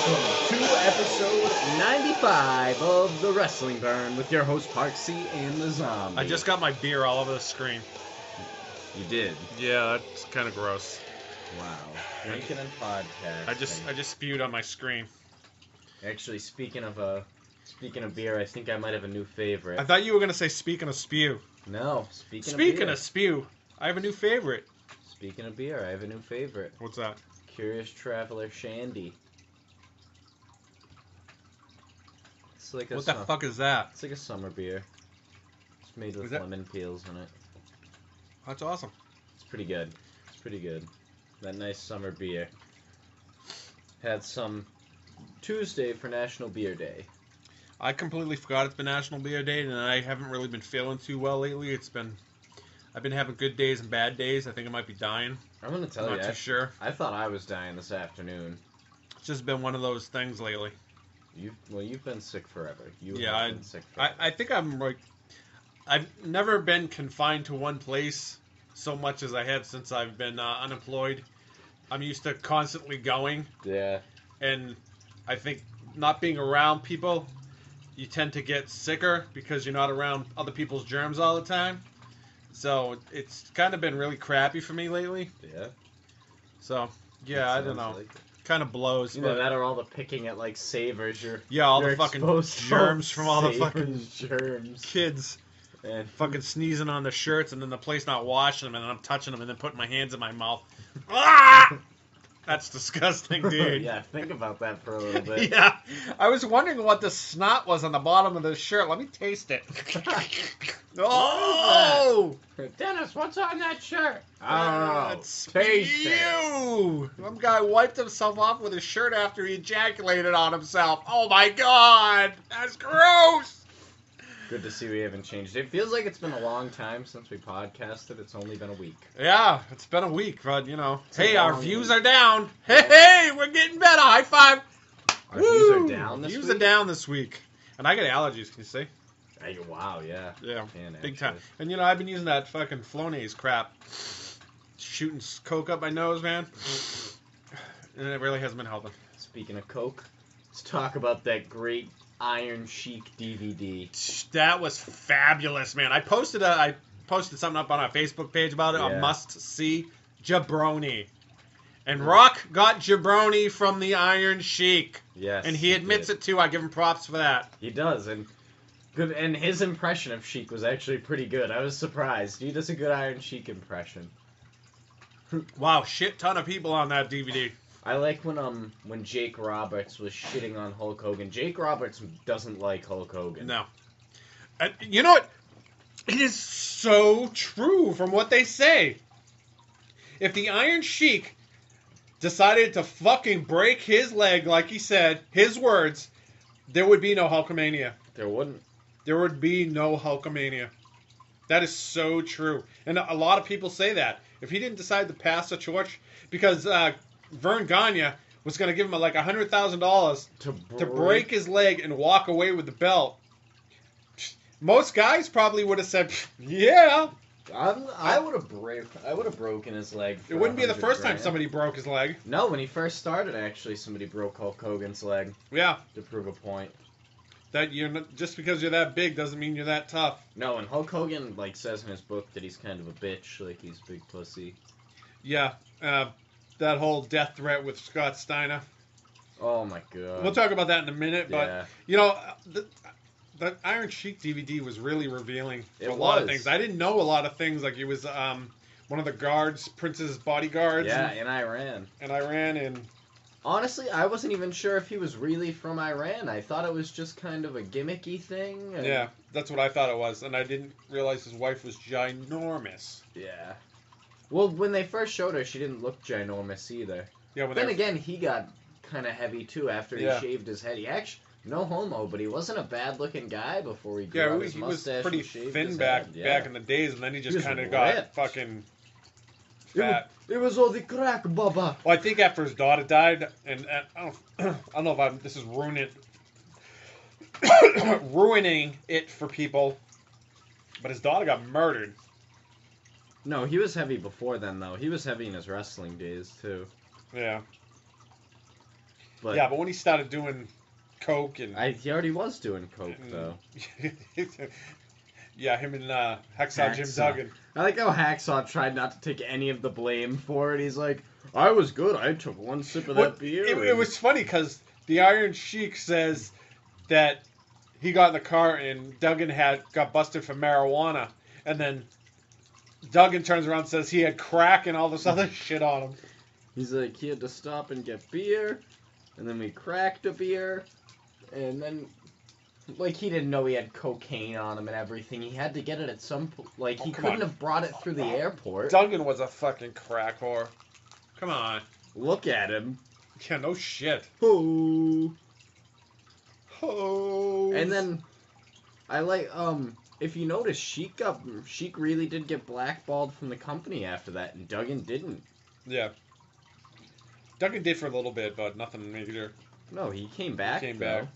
welcome to episode 95 of The Wrestling Burn with your host Parksy and the Zombie. I just got my beer all over the screen. You did? Yeah, that's kind of gross. Wow. Drinking and podcasting. I just spewed on my screen. Actually, speaking of beer, I think I might have a new favorite. I thought you were gonna say speaking of spew. No, Speaking of spew, I have a new favorite. Speaking of beer, I have a new favorite. What's that? Curious Traveler Shandy. It's like What the fuck is that? It's like a summer beer. It's made with lemon peels in it. That's awesome. It's pretty good. It's pretty good. That nice summer beer. Had some Tuesday for National Beer Day. I completely forgot it's been National Beer Day, and I haven't really been feeling too well lately. I've been having good days and bad days. I think I might be dying. I'm gonna tell you, not too sure. I thought I was dying this afternoon. It's just been one of those things lately. You've been sick forever. Been sick forever. I think I'm like, I've never been confined to one place so much as I have since I've been unemployed. I'm used to constantly going. Yeah. And I think not being around people, you tend to get sicker because you're not around other people's germs all the time. So it's kind of been really crappy for me lately. Yeah. So, yeah, I don't know. Like kind of blows. you know, that or all the picking at, like, Savers. All the fucking germs from all the fucking germs. kids. And fucking sneezing on the shirts and then the place not washing them and then I'm touching them and then putting my hands in my mouth. Ah! That's disgusting, dude. Yeah, think about that for a little bit. Yeah. I was wondering what the snot was on the bottom of the shirt. Let me taste it. Oh! Dennis, what's on that shirt? That's taste you. Some guy wiped himself off with his shirt after he ejaculated on himself. Oh my god! That's gross! Good to see we haven't changed. It feels like it's been a long time since we podcasted. It's only been a week. Yeah, it's been a week, but hey, our views week. are down. Hey, we're getting better. High five. Our views are down this week? Views are down this week. And I got allergies, can you see? Hey, wow, yeah. Yeah, Man, big time. And I've been using that fucking Flonase crap. Shooting coke up my nose, man. And it really hasn't been helping. Speaking of coke, let's talk about that great Iron Sheik DVD. That was fabulous, man. I posted something up on our Facebook page about it. A must-see jabroni. And Rock got jabroni from the Iron Sheik. Yes. And he admits it too. I give him props for that. He does, and good. And his impression of Sheik was actually pretty good. I was surprised. He does a good Iron Sheik impression. Wow, shit ton of people on that DVD. I like when Jake Roberts was shitting on Hulk Hogan. Jake Roberts doesn't like Hulk Hogan. No. You know what? It is so true from what they say. If the Iron Sheik decided to fucking break his leg, like he said, his words, there would be no Hulkamania. There wouldn't. There would be no Hulkamania. That is so true. And a lot of people say that. If he didn't decide to pass the torch, because Vern Gagne was going to give him like $100,000 to break his leg and walk away with the belt. Most guys probably would have said, yeah. I would have broken his leg. It wouldn't be the first time somebody broke his leg. No, when he first started, actually, somebody broke Hulk Hogan's leg. Yeah. To prove a point. That you're not, just because you're that big doesn't mean you're that tough. No, and Hulk Hogan says in his book that he's kind of a bitch, like he's a big pussy. Yeah. That whole death threat with Scott Steiner. Oh my god. We'll talk about that in a minute, but yeah. The Iron Sheik DVD was really revealing for a lot lot of things. I didn't know a lot of things, like he was one of the guards, Prince's bodyguards. Yeah, in Iran. And honestly, I wasn't even sure if he was really from Iran. I thought it was just kind of a gimmicky thing. Yeah, that's what I thought it was, and I didn't realize his wife was ginormous. Yeah. Well, when they first showed her, she didn't look ginormous either. Yeah. Then again, he got kind of heavy too after he shaved his head. He actually, no homo, but he wasn't a bad-looking guy before he grew out his mustache. Was pretty thin back in the days, and then he just kind of got fucking fat. It was all the crack, Bubba. Well, I think after his daughter died, and I don't know if this is ruining it for people, but his daughter got murdered. No, he was heavy before then, though. He was heavy in his wrestling days, too. Yeah. But yeah, but when he started doing coke and he already was doing coke though. yeah, him and Hacksaw Jim Duggan. I like how Hacksaw tried not to take any of the blame for it. He's like, I was good. I took one sip of that beer. It was funny because the Iron Sheik says that he got in the car and Duggan got busted for marijuana, and then Duggan turns around and says he had crack and all this other shit on him. He's like, he had to stop and get beer, and then we cracked a beer, and then, like, he didn't know he had cocaine on him and everything. He had to get it at some point. Like, he couldn't have brought it through the airport. Duggan was a fucking crack whore. Come on. Look at him. Yeah, no shit. Oh. Oh. And then, I like, if you notice, Sheik really did get blackballed from the company after that, and Duggan didn't. Yeah. Duggan did for a little bit, but nothing major. No, he came back. Back.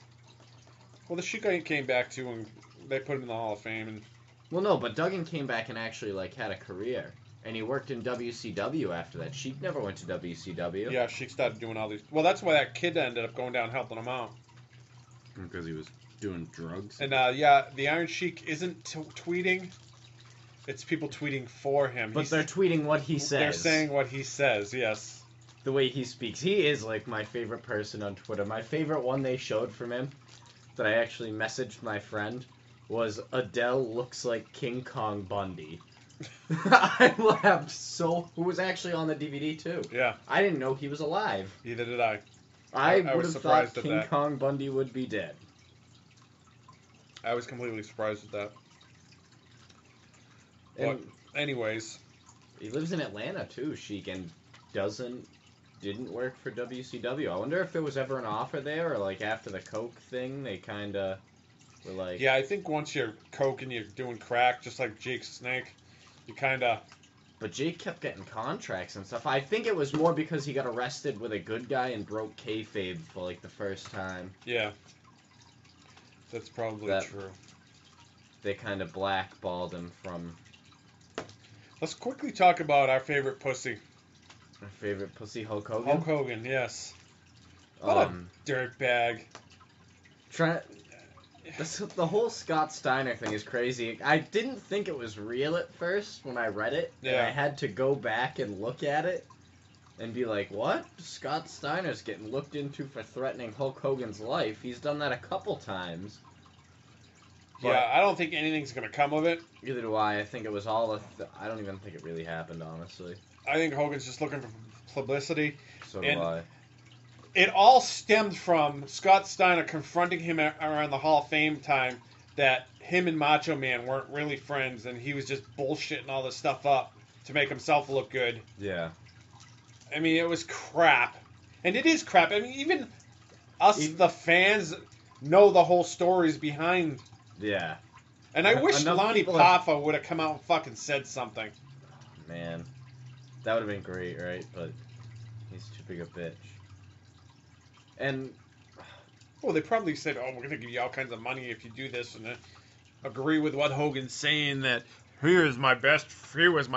Well, the Sheik came back too, and they put him in the Hall of Fame. And well, no, but Duggan came back and actually like had a career, and he worked in WCW after that. Sheik never went to WCW. Yeah, Sheik started doing all these. Well, that's why that kid ended up going down helping him out. Because he was doing drugs. And yeah, the Iron Sheik isn't tweeting. It's people tweeting for him. But they're tweeting what he says. They're saying what he says. Yes. The way he speaks. He is like my favorite person on Twitter. My favorite one they showed from him that I actually messaged my friend was Adele looks like King Kong Bundy. I laughed who was actually on the DVD too. Yeah. I didn't know he was alive. Neither did I. I would have thought King Kong Bundy would be dead. I was completely surprised at that. And but anyways. He lives in Atlanta too, Sheik, and didn't work for WCW. I wonder if there was ever an offer there, or like after the coke thing, they kind of were like... Yeah, I think once you're coke and you're doing crack, just like Jake Snake, you kind of... But Jake kept getting contracts and stuff. I think it was more because he got arrested with a good guy and broke kayfabe for like the first time. Yeah. That's probably true. They kind of blackballed him from... Let's quickly talk about our favorite pussy. Our favorite pussy, Hulk Hogan? Hulk Hogan, yes. What a dirtbag. The whole Scott Steiner thing is crazy. I didn't think it was real at first when I read it. Yeah. And I had to go back and look at it and be like, what? Scott Steiner's getting looked into for threatening Hulk Hogan's life. He's done that a couple times. But yeah, I don't think anything's going to come of it. Neither do I. I think it was all I don't even think it really happened, honestly. I think Hogan's just looking for publicity. So do I. It all stemmed from Scott Steiner confronting him around the Hall of Fame time that him and Macho Man weren't really friends and he was just bullshitting all this stuff up to make himself look good. Yeah. I mean, it was crap. And it is crap. I mean, even us, the fans, know the whole stories behind. Yeah. And I wish Lonnie Paffa would have come out and fucking said something. Man. That would have been great, right? But he's too big a bitch. And... Well, they probably said, oh, we're going to give you all kinds of money if you do this, and agree with what Hogan's saying, that he was my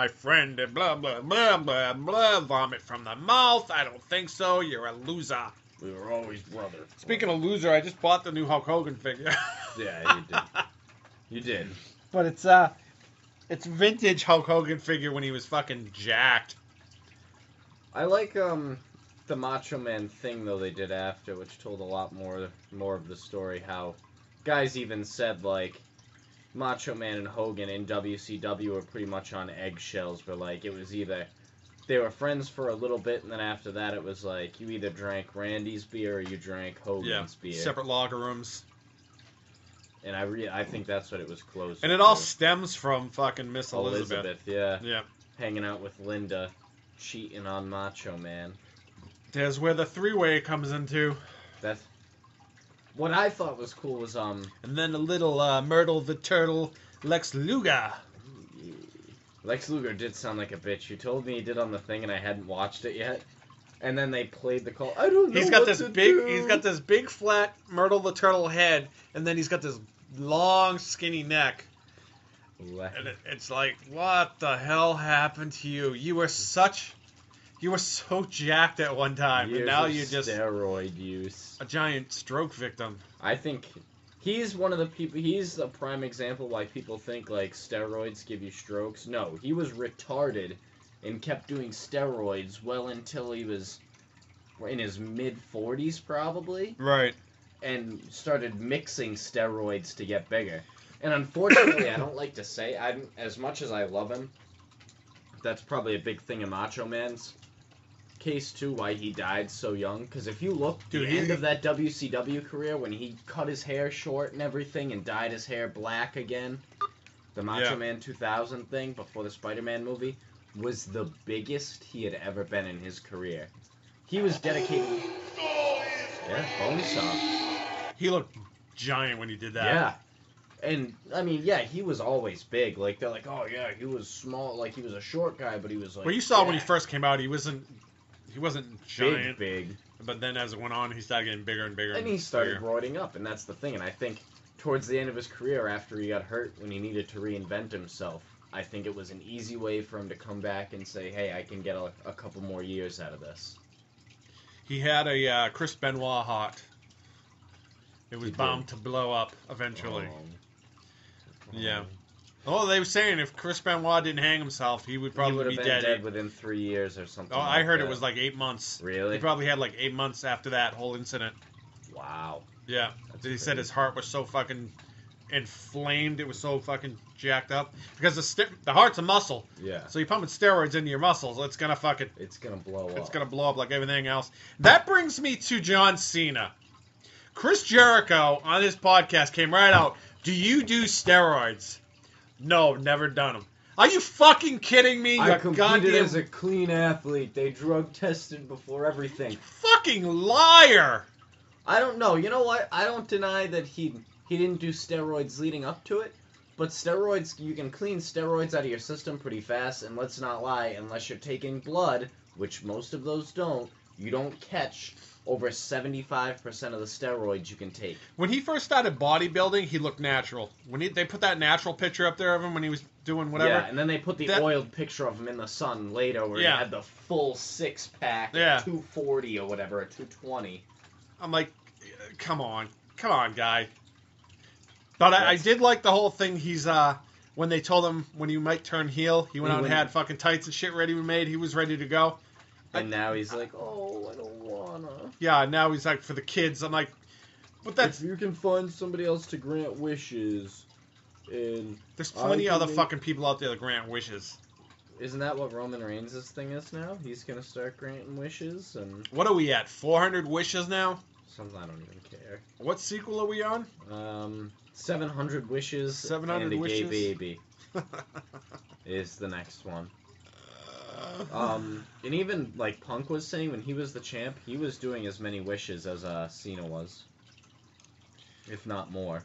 friend, and blah, blah, blah, blah, blah, vomit from the mouth. I don't think so. You're a loser. We were always brothers. Speaking of loser, I just bought the new Hulk Hogan figure. Yeah, you did. You did. But it's vintage Hulk Hogan figure when he was fucking jacked. I like the Macho Man thing though they did after, which told a lot more of the story. How guys even said like Macho Man and Hogan in WCW were pretty much on eggshells. Where like it was either they were friends for a little bit, and then after that it was like you either drank Randy's beer or you drank Hogan's beer. Separate locker rooms. And I think that's what it was close. And it all stems from fucking Miss Elizabeth. Yeah. Yeah. Hanging out with Linda, cheating on Macho Man. There's where the three-way comes into. That's what I thought was cool was And then a little Myrtle the Turtle, Lex Luger. Lex Luger did sound like a bitch. You told me he did on the thing, and I hadn't watched it yet. And then they played the call. I don't know. He's got this big flat Myrtle the Turtle head, and then he's got this long skinny neck. And it's like, what the hell happened to you? You were such You were so jacked at one time, and now you're just steroid use. a giant stroke victim. I think he's one of the people. He's a prime example why people think like steroids give you strokes. No, he was retarded and kept doing steroids well until he was in his mid-40s probably. Right. And started mixing steroids to get bigger. And unfortunately, I don't like to say, as much as I love him, that's probably a big thing in Macho Man's case too, why he died so young. Because if you look, the end of that WCW career, when he cut his hair short and everything and dyed his hair black again, the Macho Man 2000 thing before the Spider-Man movie, was the biggest he had ever been in his career. He was dedicated... Yeah, Bonesaw. He looked giant when he did that. Yeah. And, I mean, yeah, he was always big. Like, they're like, oh, yeah, he was small. Like, he was a short guy, but he was, like... Well, you saw when he first came out, he wasn't giant. Big. But then as it went on, he started getting bigger and bigger. And he started roiding up, and that's the thing. And I think towards the end of his career, after he got hurt, when he needed to reinvent himself, I think it was an easy way for him to come back and say, hey, I can get a couple more years out of this. He had a Chris Benoit heart. It was bound to blow up eventually. Yeah. Oh, they were saying if Chris Benoit didn't hang himself, he would probably be dead within 3 years or something. Oh, I heard it was like 8 months. Really? He probably had like 8 months after that whole incident. Wow. Yeah. He said his heart was so fucking inflamed, it was so fucking jacked up. Because the heart's a muscle. Yeah. So you're pumping steroids into your muscles, it's gonna fucking... It's gonna blow up. It's gonna blow up like everything else. That brings me to John Cena. Chris Jericho on his podcast came right out. Do you do steroids? No, never done them. Are you fucking kidding me? I competed as a clean athlete. They drug tested before everything. Fucking liar! I don't know. You know what? I don't deny that he didn't do steroids leading up to it. But steroids, you can clean steroids out of your system pretty fast. And let's not lie, unless you're taking blood, which most of those don't, you don't catch over 75% of the steroids you can take. When he first started bodybuilding, he looked natural. When they put that natural picture up there of him when he was doing whatever. Yeah, and then they put the oiled picture of him in the sun later where he had the full six-pack at 240 or whatever, at 220. I'm like, come on, guy. But I did like the whole thing. He's when they told him when he might turn heel, he went out and had fucking tights and shit ready made. He was ready to go. And now he's like, oh, I don't wanna. Yeah, now he's like, for the kids. I'm like, but that's... If you can find somebody else to grant wishes, and... There's plenty of other fucking people out there that grant wishes. Isn't that what Roman Reigns' thing is now? He's gonna start granting wishes, and... What are we at, 400 wishes now? Something I don't even care. What sequel are we on? 700 wishes 700 and a wishes? gay baby is the next one. And even, like, Punk was saying when he was the champ, he was doing as many wishes as Cena was. If not more.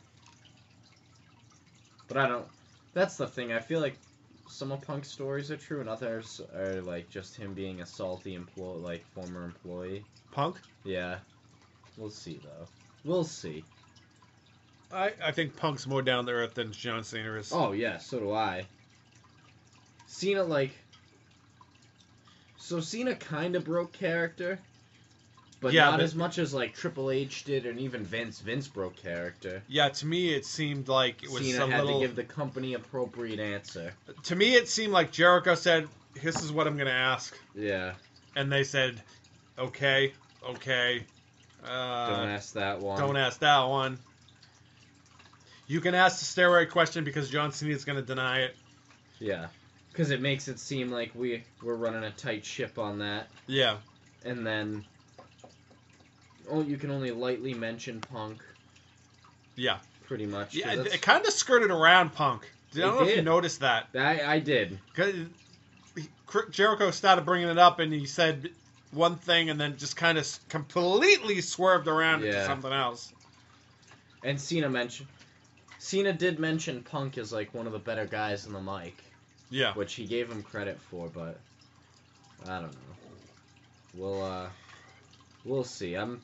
But I don't... That's the thing, I feel like some of Punk's stories are true and others are, like, just him being a salty former employee. Punk? Yeah. We'll see, though. We'll see. I think Punk's more down to earth than John Cena is. Oh, yeah, so do I. Cena, like... So Cena kind of broke character, but not as much as like Triple H did, and even Vince. Vince broke character. Yeah, to me it seemed like it was Cena had to give the company appropriate answer. To me it seemed like Jericho said, "This is what I'm going to ask." Yeah. And they said, "Okay." Don't ask that one. Don't ask that one. You can ask the steroid question because John Cena's going to deny it. Yeah. Because it makes it seem like we're running a tight ship on that. Yeah. And then... Oh, you can only lightly mention Punk. Yeah. Pretty much. Yeah, it kind of skirted around Punk. I don't know if you noticed that. I did. Because Jericho started bringing it up, and he said one thing, and then just kind of completely swerved around into something else. And Cena did mention Punk as, like, one of the better guys in the mic. Yeah. Which he gave him credit for, but I don't know. We'll see. I'm